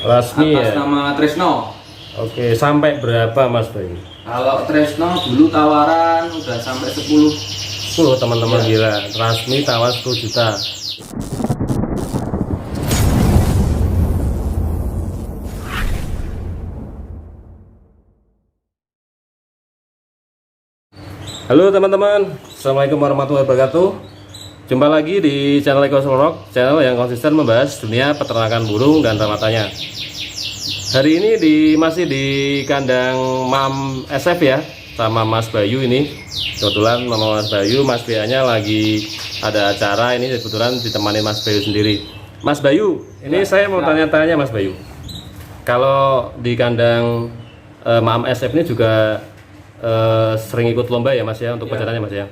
Lasmi atas ya. nama Tresno. Oke, sampai berapa Mas Bayu? Kalau Tresno dulu tawaran udah sampai 10. 10 teman-teman, Ya. gila. Lasmi tawar 10 juta. Halo teman-teman, assalamualaikum warahmatullahi wabarakatuh. Jumpa lagi di channel Eko Solorok, channel yang konsisten membahas dunia peternakan burung dan ramatannya. Hari ini masih di kandang Mam SF ya, sama Mas Bayu ini. Kebetulan Mama Mas Bayu, Mas BA-nya lagi ada acara ini, kebetulan ditemani Mas Bayu sendiri. Mas Bayu, ini saya mau tanya-tanya Mas Bayu. Kalau di kandang Mam SF ini juga sering ikut lomba ya Mas ya, untuk pejantannya Mas ya.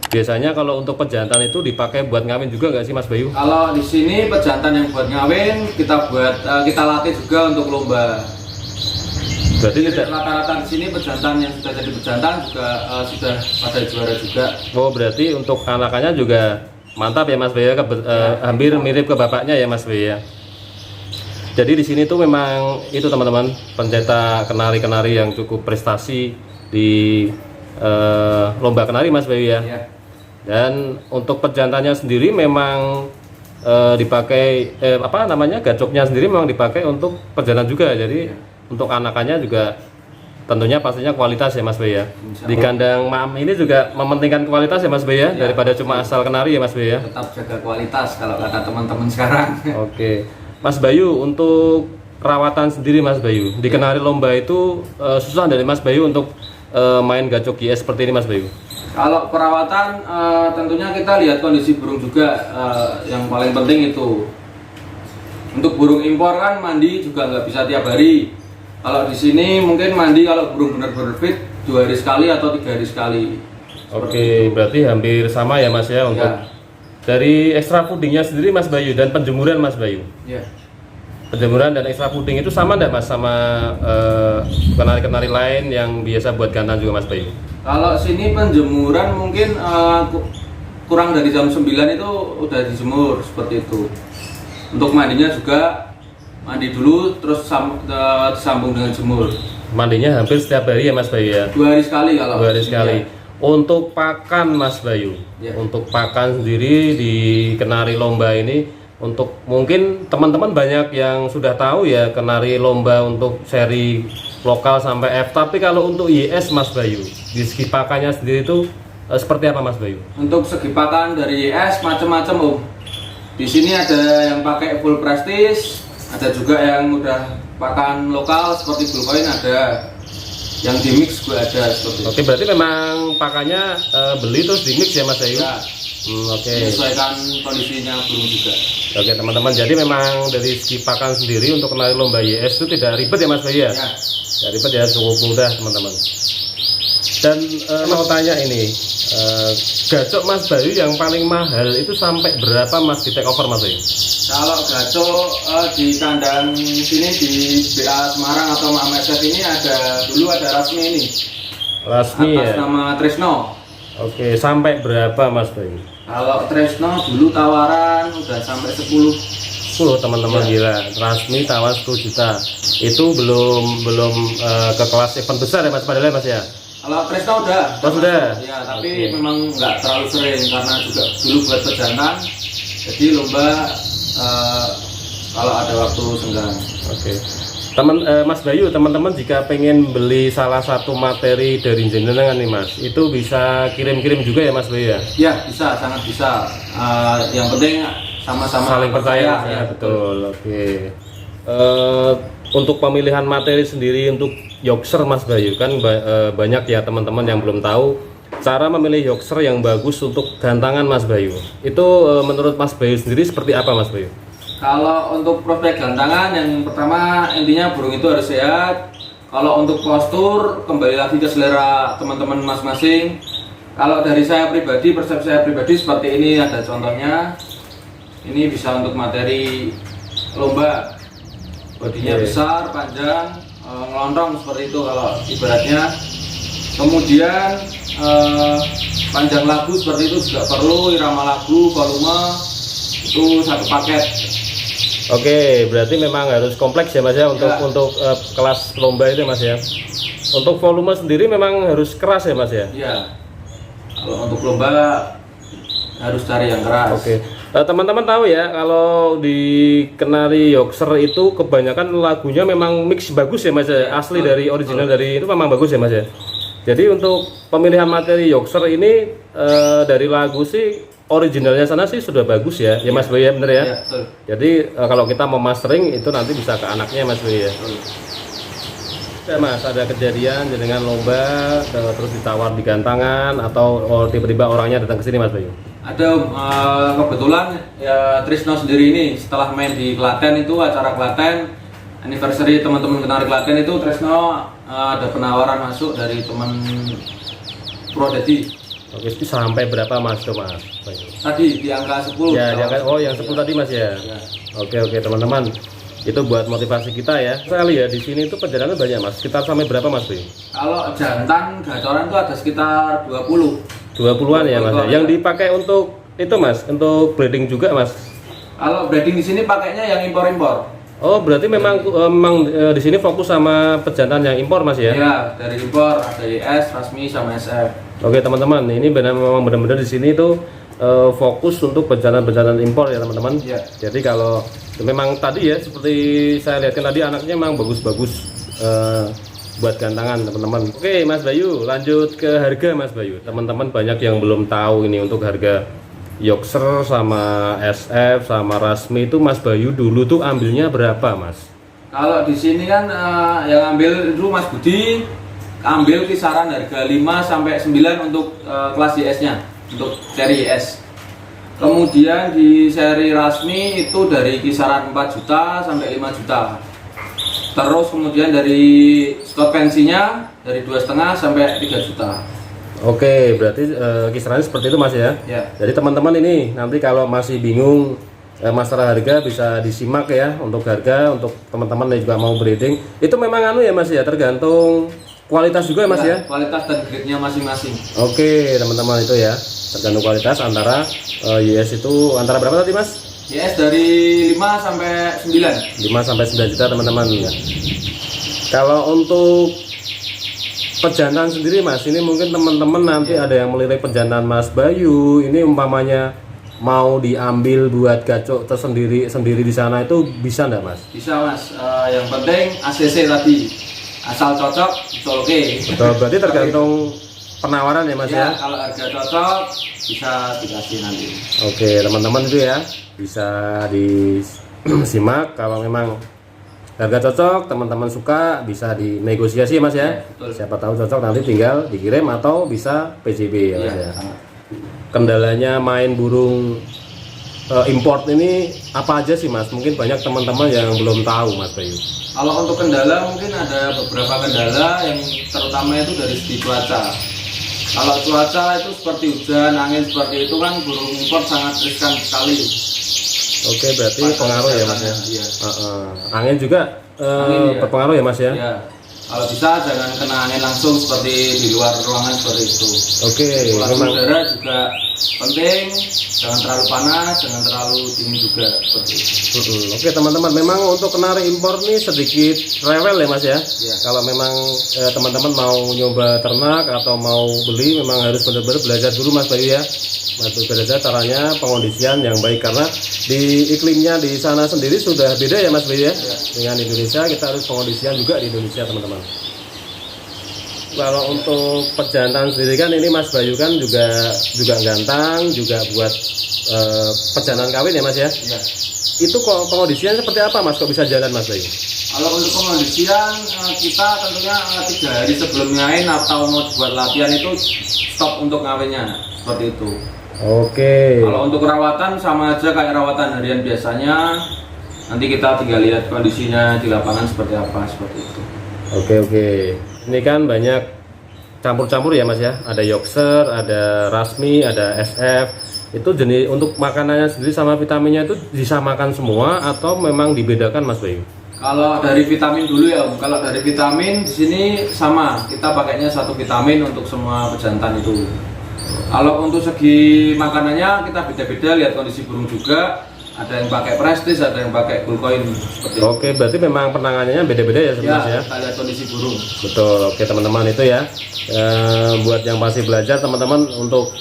Biasanya kalau untuk pejantan itu dipakai buat ngawin juga nggak sih Mas Bayu? Kalau di sini pejantan yang buat ngawin kita latih juga untuk lomba. Berarti Jadi tidak. rata-rata di sini pejantan yang sudah jadi pejantan juga sudah pada juara juga. Oh, berarti untuk anakannya juga mantap ya Mas Bayu, hampir mirip ke bapaknya ya Mas Bayu ya. Jadi di sini tuh memang itu teman-teman, pencetak kenari-kenari yang cukup prestasi di lomba kenari Mas Bayu ya. Ya. Dan untuk pejantannya sendiri memang dipakai gacoknya sendiri memang dipakai untuk pejantan juga. Jadi untuk anakannya juga tentunya pastinya kualitas ya Mas Bayu ya. Di kandang Mam ini juga mementingkan kualitas ya Mas Bayu ya, daripada cuma asal kenari ya Mas Bayu ya. Tetap jaga kualitas kalau kata teman-teman sekarang. Oke, Mas Bayu, untuk perawatan sendiri Mas Bayu di kenari lomba itu susah dari Mas Bayu untuk main gacok GS seperti ini Mas Bayu? Kalau perawatan tentunya kita lihat kondisi burung juga, yang paling penting itu. Untuk burung impor kan mandi juga nggak bisa tiap hari. Kalau di sini mungkin mandi kalau burung benar-benar fit 2 hari sekali atau 3 hari sekali. Oke, berarti hampir sama ya Mas ya untuk Ya. dari ekstra pudingnya sendiri Mas Bayu dan penjemuran Mas Bayu. Ya. Penjemuran dan ekstra puding itu sama enggak Mas sama kenari-kenari lain yang biasa buat kandang juga Mas Bayu? Kalau sini penjemuran mungkin kurang dari jam 9 itu udah dijemur seperti itu. Untuk mandinya juga mandi dulu terus disambung dengan jemur. Mandinya hampir setiap hari ya Mas Bayu ya? 2 hari sekali kalau. 2 hari sekali. Ya. Untuk pakan Mas Bayu, Ya. untuk pakan sendiri di kenari lomba ini, untuk mungkin teman-teman banyak yang sudah tahu ya kenari lomba untuk seri lokal sampai F. Tapi kalau untuk IS Mas Bayu, di segi pakannya sendiri itu seperti apa Mas Bayu? Untuk segi pakan dari YS macam-macam Om. Di sini ada yang pakai full prestige, ada juga yang udah pakan lokal seperti full coin ada. Yang di mix juga ada seperti itu. Oke, berarti memang pakannya beli terus di mix ya Mas Bayu? Ya, Oke. menyesuaikan kondisinya burung juga. Oke teman-teman, jadi memang dari segi pakan sendiri untuk kenari lomba IS itu tidak ribet ya Mas Bayu ya? Ya. Tidak ribet ya, cukup mudah teman-teman. Dan mau tanya ini, gacok Mas Bayu yang paling mahal itu sampai berapa Mas di take over Mas Bayu? Kalau gacok di kandang sini di BA Semarang atau Mam SF ini dulu ada Rasmi ini. Lasmi Atas ya? nama Tresno. Oke, sampai berapa Mas Bayu? Kalau Tresno dulu tawaran udah sampai 10. 10 teman-teman, gila. Lasmi tawar 10 juta. Itu belum ke kelas event besar ya Mas padahal Mas ya? Kalau Tresno udah. Oh, sudah? Ya, tapi Oke. memang nggak terlalu sering karena juga dulu buat pejantan. Jadi lomba kalau ada waktu senggang. Oke. Mas Bayu, teman-teman jika pengen beli salah satu materi dari jenengan nih Mas, itu bisa kirim-kirim juga ya Mas Bayu ya? Ya, bisa, sangat bisa. Yang penting sama-sama Saling percaya ya, ya, betul. Oke. Untuk pemilihan materi sendiri untuk Yorkshire Mas Bayu kan banyak ya teman-teman yang belum tahu cara memilih Yorkshire yang bagus untuk gantangan Mas Bayu. Itu menurut Mas Bayu sendiri seperti apa Mas Bayu? Kalau untuk prospek gantangan, yang pertama intinya burung itu harus sehat. Kalau untuk postur, kembali lagi ke selera teman-teman masing-masing. Kalau dari saya pribadi, persepsi saya pribadi seperti ini, ada contohnya. Ini bisa untuk materi lomba. Bodinya besar, panjang, ngelontong seperti itu kalau ibaratnya. Kemudian panjang lagu seperti itu juga perlu, irama lagu, volume itu satu paket. Oke, berarti memang harus kompleks ya Mas ya untuk kelas lomba itu Mas ya. Untuk volume sendiri memang harus keras ya Mas ya. Iya. Kalau untuk lomba harus cari yang keras. Oke. Teman-teman tahu ya kalau di Kenari Yorkshire itu kebanyakan lagunya memang mix bagus ya Mas ya. Asli dari original dari itu memang bagus ya Mas ya. Jadi untuk pemilihan materi Yorkshire ini dari lagu sih originalnya sana sih sudah bagus ya, ya Mas Boy ya, bener ya? Ya, betul. Jadi kalau kita mau mastering itu nanti bisa ke anaknya Mas Boy ya. Ya Mas, ada kejadian dengan lomba terus ditawar di gantangan atau tiba-tiba orangnya datang ke sini Mas Boy? Ada kebetulan ya Trisno sendiri ini setelah main di Klaten itu acara Klaten anniversary teman-teman Kenari Klaten itu Trisno ada penawaran masuk dari teman Prodedi. Oke, itu sampai berapa Mas tuh Mas? Tadi di angka 10. Ya, oh yang 10 tadi Mas ya. Ya. Oke teman-teman, itu buat motivasi kita ya. Sekali ya di sini itu perjalanan banyak Mas. Sekitar sampai berapa Mas Boy? Kalau jantan gacoran itu ada sekitar 20. 20-an ya Mas. Yang dipakai untuk itu Mas, untuk breeding juga Mas. Kalau breeding di sini pakainya yang impor-impor. Oh, berarti memang di sini fokus sama pejantan yang impor Mas ya? Iya, dari impor ada YS, Rasmi sama SF. Oke teman-teman, ini memang benar-benar di sini itu fokus untuk pejantan-pejantan impor ya teman-teman. Iya. Jadi kalau memang tadi ya seperti saya lihatkan tadi anaknya memang bagus-bagus buat gantangan teman-teman. Oke Mas Bayu, lanjut ke harga Mas Bayu. Teman-teman banyak yang belum tahu ini untuk harga Yorkshire sama SF sama Rasmi itu Mas Bayu dulu tuh ambilnya berapa Mas? Kalau di sini kan yang ambil dulu Mas Budi ambil kisaran harga 5 sampai 9 untuk kelas YS-nya, untuk seri YS. Kemudian di seri Rasmi itu dari kisaran 4 juta sampai 5 juta. Terus kemudian dari Scott pensinya dari 2,5 sampai 3 juta. Oke, berarti kisarannya seperti itu Mas ya? Ya. Jadi teman-teman ini nanti kalau masih bingung masalah harga bisa disimak ya untuk harga untuk teman-teman yang juga mau breeding. Itu memang ya Mas ya, tergantung kualitas juga ya Mas ya? Kualitas dan grade-nya masing-masing. Oke teman-teman itu ya, tergantung kualitas antara US itu antara berapa tadi Mas? YS dari 5 sampai 9. 5 sampai 9 juta teman-teman ya. Kalau untuk pejantan sendiri Mas, ini mungkin teman-teman nanti ada yang melirik pejantan Mas Bayu, ini umpamanya mau diambil buat gacok tersendiri di sana itu bisa enggak Mas? Bisa Mas, yang penting ACC tadi asal cocok bisa oke. Betul, berarti tergantung penawaran ya Mas ya? Kalau harga cocok bisa dikasih nanti. Oke teman-teman itu ya bisa disimak kalau memang harga cocok, teman-teman suka bisa dinegosiasi Mas ya. Betul. Siapa tahu cocok nanti tinggal dikirim atau bisa PCB ya Mas ya. Sama. Kendalanya main burung import ini apa aja sih Mas? Mungkin banyak teman-teman yang belum tahu Mas Bayu. Kalau untuk kendala mungkin ada beberapa kendala yang terutama itu dari segi cuaca. Kalau cuaca itu seperti hujan, angin seperti itu kan burung import sangat riskan sekali. Oke, berarti pengaruh ya Mas ya. Iya. Angin juga Angin, iya. berpengaruh ya Mas ya. Ya. Kalau bisa jangan kena angin langsung seperti di luar ruangan seperti itu. Oke, Sirkulasi memang udara juga penting, jangan terlalu panas, jangan terlalu dingin juga seperti itu. Oke teman-teman, memang untuk kenari impor nih sedikit rewel ya Mas ya. Iya. Kalau memang teman-teman mau nyoba ternak atau mau beli memang harus benar-benar belajar dulu Mas Bayu ya. Mas Bayu belajar caranya pengondisian yang baik karena di iklimnya di sana sendiri sudah beda ya Mas Bayu ya. Dengan Indonesia kita harus pengondisian juga di Indonesia teman-teman. Kalau untuk pejantan sendiri kan ini Mas Bayu kan juga gantang, juga buat pejantan kawin ya Mas ya. Iya. Itu kok pengondisian seperti apa Mas? Kok bisa jalan Mas Bayu? Kalau untuk pengondisian kita tentunya 3 hari sebelum ngain atau mau buat latihan itu stop untuk ngawinnya seperti itu. Oke. Kalau untuk perawatan sama aja kayak rawatan harian biasanya. Nanti kita tinggal lihat kondisinya di lapangan seperti apa seperti itu. Oke. Ini kan banyak campur-campur ya Mas ya. Ada Yorkshire, ada Rasmi, ada SF. Itu jenis untuk makanannya sendiri sama vitaminnya itu disamakan semua atau memang dibedakan Mas Bayu? Kalau dari vitamin dulu ya Om. Kalau dari vitamin di sini sama. Kita pakainya satu vitamin untuk semua pejantan itu. Kalau untuk segi makanannya kita beda-beda lihat kondisi burung juga. Ada yang pakai Prestige, ada yang pakai Bullcoin seperti itu. Oke, berarti memang penanganannya beda-beda ya sebenarnya ya. Kita lihat kondisi burung. Betul. Oke teman-teman, itu ya. Buat yang masih belajar teman-teman, untuk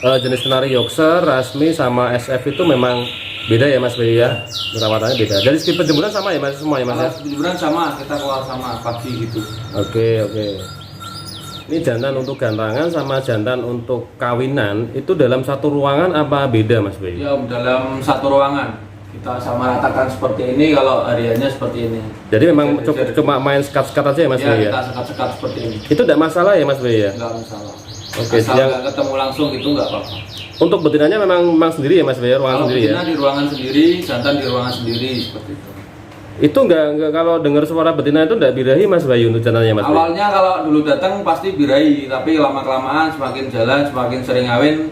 jenis Kenari Yorkshire, Rasmi sama SF itu memang beda ya Mas Bayu ya. Perawatannya beda. Dari segi penjemuran sama ya Mas, semua ya Mas ya. Penjemuran sama, kita keluar sama pagi gitu. Oke. Ini jantan untuk gantangan sama jantan untuk kawinan itu dalam satu ruangan apa beda Mas Bayu? Ya, dalam satu ruangan kita sama ratakan seperti ini, kalau hariannya seperti ini. Jadi memang cuma main sekat-sekat aja ya Mas Bayu ya? Kita sekat-sekat seperti ini. Itu tidak masalah ya Mas Bayu ya? Enggak masalah. Oke, asal nggak ketemu langsung itu nggak apa-apa. Untuk betinanya memang sendiri ya Mas Bayu, ruangan sendiri ya? Betina di ruangan sendiri, jantan di ruangan sendiri seperti itu. Itu enggak kalau dengar suara betina itu enggak birahi Mas Bayu untuk jantannya Mas Bayu? Awalnya kalau dulu datang pasti birahi, tapi lama-kelamaan semakin jalan, semakin sering ngawin,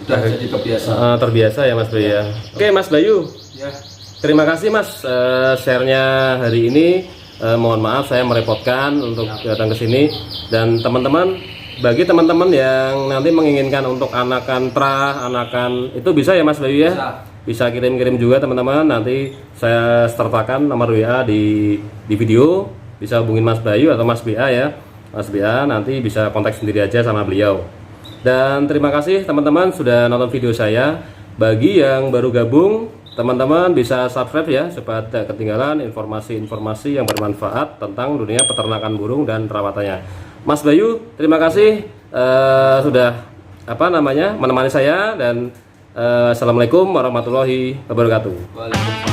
udah jadi kebiasaan. Terbiasa ya Mas Bayu ya. Oke Mas Bayu, Ya. terima kasih Mas share-nya hari ini. Mohon maaf saya merepotkan untuk datang ke sini. Dan teman-teman, bagi teman-teman yang nanti menginginkan untuk anakan pra, anakan itu bisa ya Mas Bayu ya? Bisa kirim-kirim juga teman-teman. Nanti saya sertakan nomor WA di video. Bisa hubungin Mas Bayu atau Mas BA ya. Mas BA nanti bisa kontak sendiri aja sama beliau. Dan terima kasih teman-teman sudah nonton video saya. Bagi yang baru gabung, teman-teman bisa subscribe ya supaya tidak ketinggalan informasi-informasi yang bermanfaat tentang dunia peternakan burung dan perawatannya. Mas Bayu, terima kasih sudah menemani saya, dan assalamualaikum warahmatullahi wabarakatuh. Waalaikumsalam.